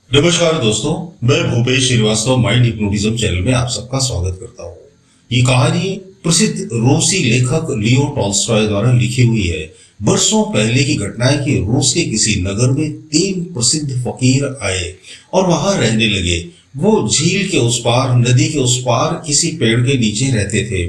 नमस्कार दोस्तों, मैं Bhupesh Shrivastava mind hypnotism channel में आप सबका स्वागत करता हूँ। ये कहानी प्रसिद्ध रूसी लेखक लियो टॉल्स्टॉय द्वारा लिखी हुई है। बरसों पहले की घटना है कि रूस के किसी नगर में 3 प्रसिद्ध फकीर आए और वहां रहने लगे। वो झील के उस पार, नदी के उस पार किसी पेड़ के नीचे रहते थे।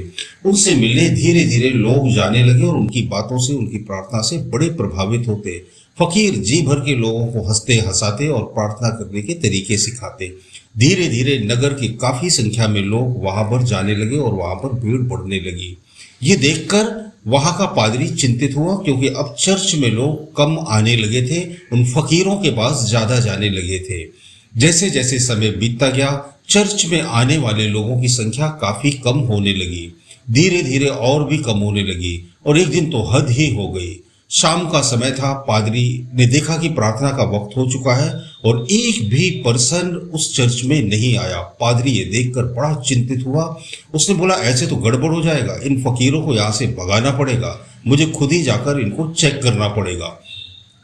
उनसे मिलने धीरे धीरे लोग जाने लगे और उनकी बातों से, उनकी प्रार्थना से बड़े प्रभावित होते। फकीर जी भर के लोगों को हंसते हंसाते और प्रार्थना करने के तरीके सिखाते। धीरे धीरे नगर की काफी संख्या में लोग वहां पर जाने लगे और वहां पर भीड़ बढ़ने लगी। ये देखकर वहां का पादरी चिंतित हुआ, क्योंकि अब चर्च में लोग कम आने लगे थे, उन फकीरों के पास ज्यादा जाने लगे थे। जैसे जैसे समय बीतता गया, चर्च में आने वाले लोगों की संख्या काफी कम होने लगी। धीरे धीरे और भी कम होने लगी और एक दिन तो हद ही हो गई। शाम का समय था। पादरी ने देखा कि प्रार्थना का वक्त हो चुका है और एक भी पर्सन उस चर्च में नहीं आया। पादरी ये देखकर बड़ा चिंतित हुआ। उसने बोला, ऐसे तो गड़बड़ हो जाएगा, इन फकीरों को यहाँ से भगाना पड़ेगा, मुझे खुद ही जाकर इनको चेक करना पड़ेगा।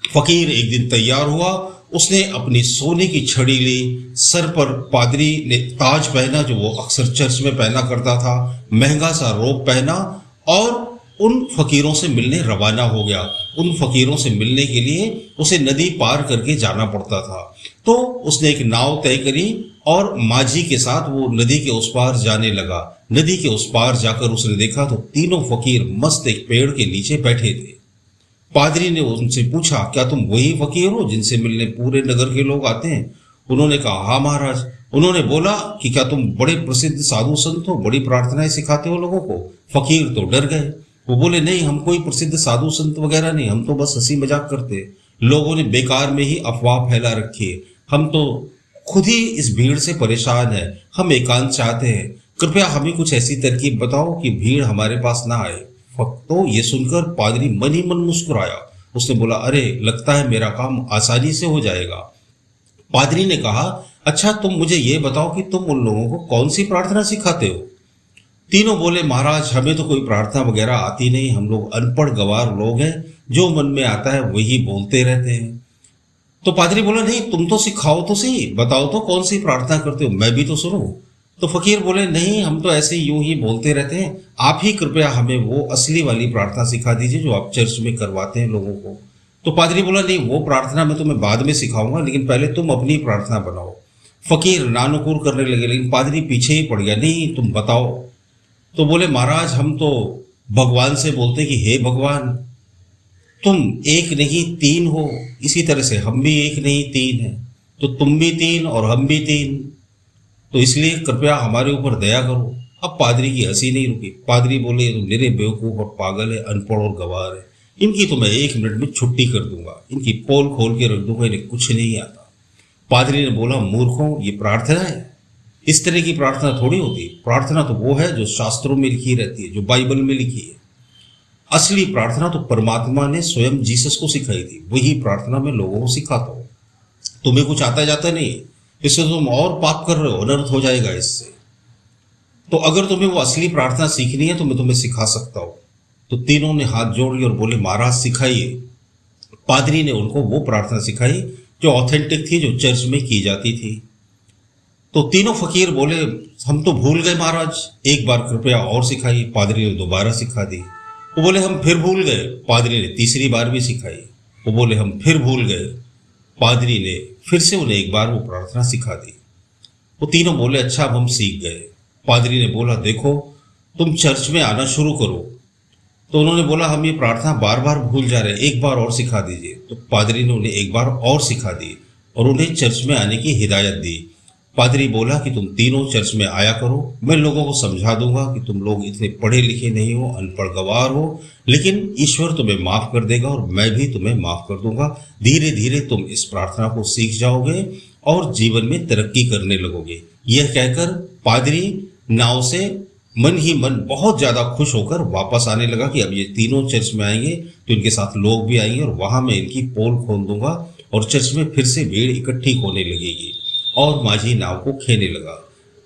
फकीर एक दिन तैयार हुआ। उसने अपनी सोने की छड़ी ली, सर पर पादरी ने ताज पहना जो वो अक्सर चर्च में पहना करता था, महंगा सा रोब पहना और उन फकीरों से मिलने रवाना हो गया। उन फकीरों से मिलने के लिए उसे नदी पार करके जाना पड़ता था। तो उसने एक नाव तय करी और माझी के साथ वो नदी के उस पार जाने लगा। नदी के उस पार जाकर उसने देखा तो तीनों फकीर मस्त एक पेड़ के नीचे बैठे थे। पादरी ने उनसे पूछा, क्या तुम वही फकीर हो जिनसे मिलने पूरे नगर के लोग आते हैं? उन्होंने कहा, हाँ महाराज। उन्होंने बोला कि क्या तुम बड़े प्रसिद्ध साधु संत हो, बड़ी प्रार्थनाएं सिखाते हो लोगों को? फकीर तो डर गए। वो बोले, नहीं, हम कोई प्रसिद्ध साधु संत वगैरह नहीं, हम तो बस हंसी मजाक करते। लोगों ने बेकार में ही अफवाह फैला रखी है, हम तो खुद ही इस भीड़ से परेशान है, हम एकांत चाहते हैं, कृपया हमें कुछ ऐसी तरकीब बताओ कि भीड़ हमारे पास ना आए। तो ये सुनकर पादरी मन ही मन मुस्कुराया। उसने बोला, अरे लगता है मेरा काम आसानी से हो जाएगा। पादरी ने कहा, अच्छा तुम मुझे ये बताओ कि तुम उन लोगों को कौन सी प्रार्थना सिखाते हो? तीनों बोले, महाराज हमें तो कोई प्रार्थना वगैरह आती नहीं, हम लोग अनपढ़ गवार लोग हैं, जो मन में आता है वही बोलते रहते हैं। तो पादरी बोला, नहीं तुम तो सिखाओ तो सही, बताओ तो कौन सी प्रार्थना करते हो, मैं भी तो सुनूं। तो फकीर बोले, नहीं हम तो ऐसे यूं ही बोलते रहते हैं, आप ही कृपया हमें वो असली वाली प्रार्थना सिखा दीजिए जो आप चर्च में करवाते हैं लोगों को। तो पादरी बोला, नहीं वो प्रार्थना मैं तुम्हें बाद में सिखाऊंगा, लेकिन पहले तुम अपनी प्रार्थना बनाओ। फकीर नानुकुर करने लगे, लेकिन पादरी पीछे ही पड़ गया, नहीं तुम बताओ। तो बोले, महाराज हम तो भगवान से बोलते कि हे भगवान, तुम एक नहीं 3 हो, इसी तरह से हम भी एक नहीं 3 हैं, तो तुम भी 3 और हम भी 3, तो इसलिए कृपया हमारे ऊपर दया करो। अब पादरी की हंसी नहीं रुकी। पादरी बोले, तो मेरे बेवकूफ और पागल है, अनपढ़ और गवार है, इनकी तो मैं 1 मिनट में छुट्टी कर दूंगा, इनकी पोल खोल के रख दूंगा, इन्हें कुछ नहीं आता। पादरी ने बोला, मूर्खों, ये प्रार्थना है, इस तरह की प्रार्थना थोड़ी होती। प्रार्थना तो वो है जो शास्त्रों में लिखी रहती है, जो बाइबल में लिखी है। असली प्रार्थना तो परमात्मा ने स्वयं जीसस को सिखाई थी, वही प्रार्थना मैं लोगों को सिखाता हूँ। तुम्हें कुछ आता जाता नहीं, इससे तुम और पाप कर रहे हो, अनर्थ हो जाएगा इससे। तो अगर तुम्हें वो असली प्रार्थना सीखनी है तो मैं तुम्हें सिखा सकता हूँ। तो तीनों ने हाथ जोड़ लिए और बोले, महाराज सिखाइए। पादरी ने उनको वो प्रार्थना सिखाई जो ऑथेंटिक थी, जो चर्च में की जाती थी। तो तीनों फकीर बोले, हम तो भूल गए महाराज, एक बार कृपया और सिखाइए। पादरी ने दोबारा सिखा दी। वो बोले, हम फिर भूल गए। पादरी ने तीसरी बार भी सिखाई। वो बोले, हम फिर भूल गए। पादरी ने फिर से उन्हें एक बार वो प्रार्थना सिखा दी। वो तीनों बोले, अच्छा अब हम सीख गए। पादरी ने बोला, देखो तुम चर्च में आना शुरू करो। तो उन्होंने बोला, हम ये प्रार्थना बार बार भूल जा रहे हैं, एक बार और सिखा दीजिए। तो पादरी ने उन्हें एक बार और सिखा दी और उन्हें चर्च में आने की हिदायत दी। पादरी बोला कि तुम तीनों चर्च में आया करो, मैं लोगों को समझा दूंगा कि तुम लोग इतने पढ़े लिखे नहीं हो, अनपढ़ गवार हो, लेकिन ईश्वर तुम्हें माफ कर देगा और मैं भी तुम्हें माफ कर दूंगा। धीरे धीरे तुम इस प्रार्थना को सीख जाओगे और जीवन में तरक्की करने लगोगे। यह कहकर पादरी नाव से मन ही मन बहुत ज्यादा खुश होकर वापस आने लगा कि अब ये तीनों चर्च में आएंगे तो इनके साथ लोग भी आएंगे और वहां मैं इनकी पोल खोल दूंगा और चर्च में फिर से भीड़ इकट्ठी होने लगेगी। और माझी नाव को खेने लगा।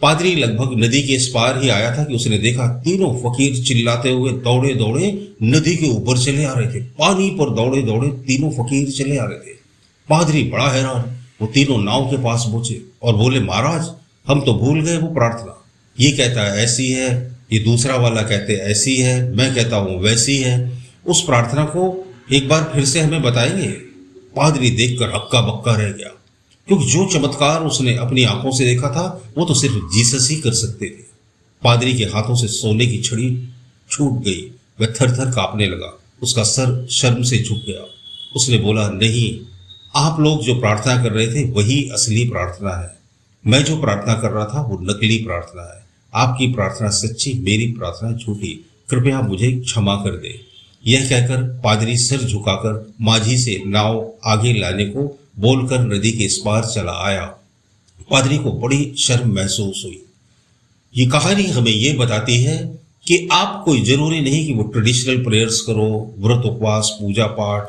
पादरी लगभग नदी के इस पार ही आया था कि उसने देखा तीनों फकीर चिल्लाते हुए दौड़े दौड़े नदी के ऊपर चले आ रहे थे। पानी पर दौड़े दौड़े तीनों फकीर चले आ रहे थे। पादरी बड़ा हैरान, वो तीनों नाव के पास पहुंचे और बोले, महाराज हम तो भूल गए वो प्रार्थना। ये कहता है ऐसी है, ये दूसरा वाला कहते ऐसी है, मैं कहता हूं वैसी है। उस प्रार्थना को एक बार फिर से हमें बताएंगे। पादरी देखकर हक्का बक्का रह गया, क्योंकि जो चमत्कार उसने अपनी आंखों से देखा था वो तो सिर्फ जीसस ही कर सकते थे। पादरी के हाथों से सोने की छड़ी छूट गई, वह थर थर कांपने लगा, उसका सर शर्म से झुक गया। उसने बोला, नहीं, आप लोग जो प्रार्थना कर रहे थे वही असली प्रार्थना है, मैं जो प्रार्थना कर रहा था वो नकली प्रार्थना है। आपकी प्रार्थना सच्ची, मेरी प्रार्थना झूठी, कृपया मुझे क्षमा कर दे। यह कहकर पादरी सिर झुकाकर माझी से नाव आगे लाने को बोलकर नदी के इस पार चला आया। पादरी को बड़ी शर्म महसूस हुई। ये कहानी हमें यह बताती है कि आप कोई जरूरी नहीं कि वो ट्रेडिशनल प्रेयर्स करो, व्रत उपवास पूजा पाठ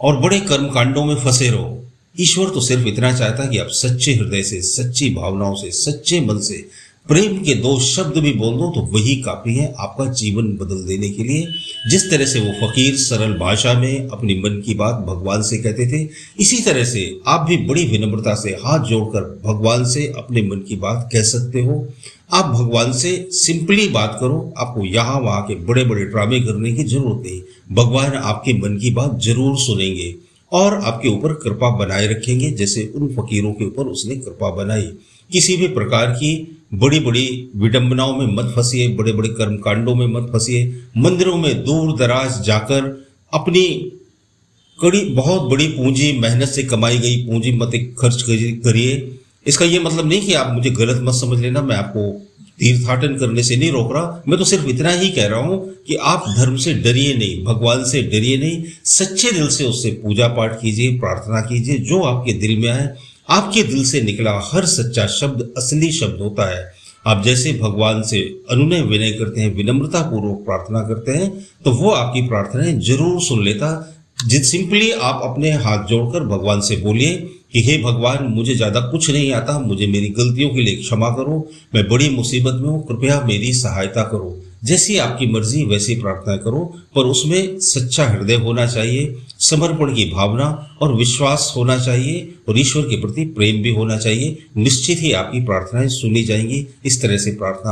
और बड़े कर्म कांडों में फंसे रहो। ईश्वर तो सिर्फ इतना चाहता है कि आप सच्चे हृदय से, सच्ची भावनाओं से, सच्चे मन से प्रेम के 2 शब्द भी बोल दो तो वही काफी है आपका जीवन बदल देने के लिए। जिस तरह से वो फकीर सरल भाषा में अपनी मन की बात भगवान से कहते थे, इसी तरह से आप भी बड़ी विनम्रता से हाथ जोड़कर भगवान से अपने मन की बात कह सकते हो। आप भगवान से सिंपली बात करो, आपको यहाँ वहाँ के बड़े बड़े ड्रामे करने की जरूरत नहीं। भगवान आपके मन की बात जरूर सुनेंगे और आपके ऊपर कृपा बनाए रखेंगे, जैसे उन फकीरों के ऊपर उसने कृपा बनाई। किसी भी प्रकार की बड़ी बड़ी विडंबनाओं में मत फंसिए, बड़े बड़े कर्मकांडों में मत फंसिए। मंदिरों में दूर दराज जाकर अपनी बहुत बड़ी पूंजी, मेहनत से कमाई गई पूंजी मत खर्च करिए। इसका ये मतलब नहीं कि आप मुझे गलत मत समझ लेना, मैं आपको तीर्थाटन करने से नहीं रोक रहा। मैं तो सिर्फ इतना ही कह रहा हूं कि आप धर्म से डरिए नहीं, भगवान से डरिए नहीं, सच्चे दिल से उससे पूजा पाठ कीजिए, प्रार्थना कीजिए। जो आपके दिल में आए, आपके दिल से निकला हर सच्चा शब्द असली शब्द होता है। आप जैसे भगवान से अनुनय विनय करते हैं, विनम्रता पूर्वक प्रार्थना करते हैं, तो वो आपकी प्रार्थनाएं जरूर सुन लेता। जित सिंपली आप अपने हाथ जोड़कर भगवान से बोलिए कि हे भगवान, मुझे ज्यादा कुछ नहीं आता, मुझे मेरी गलतियों के लिए क्षमा करो, मैं बड़ी मुसीबत में हूं, कृपया मेरी सहायता करो। जैसी आपकी मर्जी वैसी प्रार्थना करो, पर उसमें सच्चा हृदय होना चाहिए, समर्पण की भावना और विश्वास होना चाहिए और ईश्वर के प्रति प्रेम भी होना चाहिए। निश्चित ही आपकी प्रार्थनाएं सुनी जाएंगी। इस तरह से प्रार्थना